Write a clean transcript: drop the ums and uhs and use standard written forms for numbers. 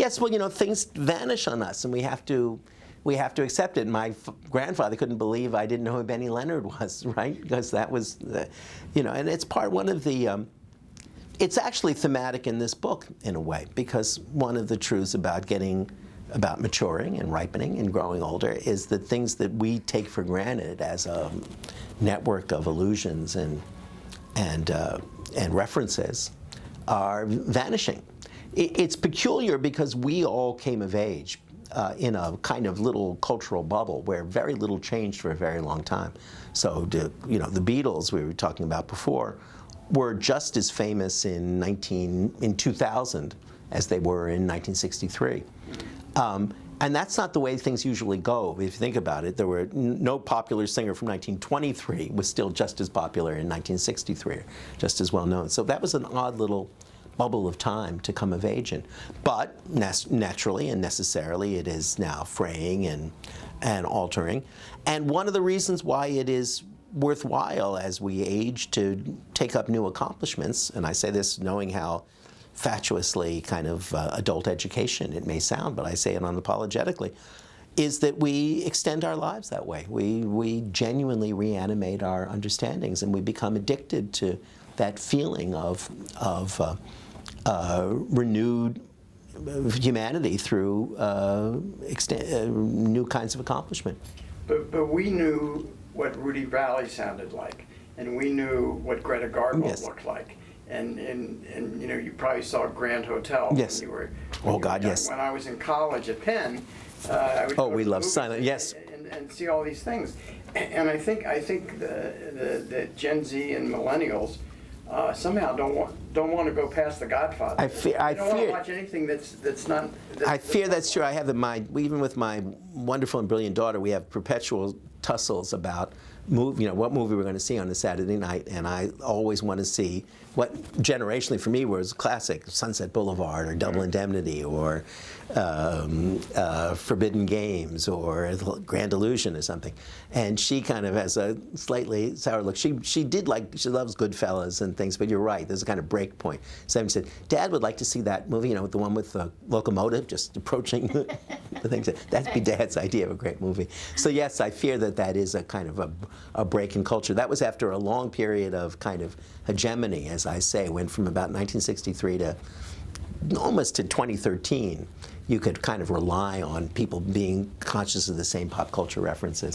Yes, well, things vanish on us, and we have to accept it. My grandfather couldn't believe I didn't know who Benny Leonard was, right? Because that was, and it's one of the. It's actually thematic in this book in a way, because one of the truths about maturing and ripening and growing older is that things that we take for granted as a network of illusions and references are vanishing. It's peculiar because we all came of age in a kind of little cultural bubble where very little changed for a very long time. So, the Beatles we were talking about before were just as famous in 2000 as they were in 1963. And that's not the way things usually go. If you think about it, there were no popular singer from 1923 was still just as popular in 1963, just as well known. So that was an odd little bubble of time to come of age in. But naturally and necessarily, it is now fraying and altering. And one of the reasons why it is worthwhile as we age to take up new accomplishments, and I say this knowing how fatuously kind of adult education it may sound, but I say it unapologetically, is that we extend our lives that way. We genuinely reanimate our understandings, and we become addicted to that feeling of renewed humanity through new kinds of accomplishment. But we knew what Rudy Valley sounded like, and we knew what Greta Garbo looked like. And you probably saw Grand Hotel when you were young. Yes. When I was in college at Penn, I would go we to love the silent, yes. and see all these things. And I think the Gen Z and millennials somehow don't want to go past The Godfather. They don't want to watch anything that's not. I fear that's true. I have even with my wonderful and brilliant daughter, we have perpetual tussles about what movie we're going to see on a Saturday night, and I always want to see what generationally for me was classic, Sunset Boulevard or Double Indemnity or Forbidden Games or Grand Illusion or something. And she kind of has a slightly sour look. She loves Goodfellas and things, but you're right, there's a kind of break point. So she said, Dad would like to see that movie, the one with the locomotive just approaching the things. That'd be Dad's idea of a great movie. So yes, I fear that is a kind of a break in culture. That was after a long period of kind of hegemony, as I say, went from about 1963 to almost to 2013. You could kind of rely on people being conscious of the same pop culture references.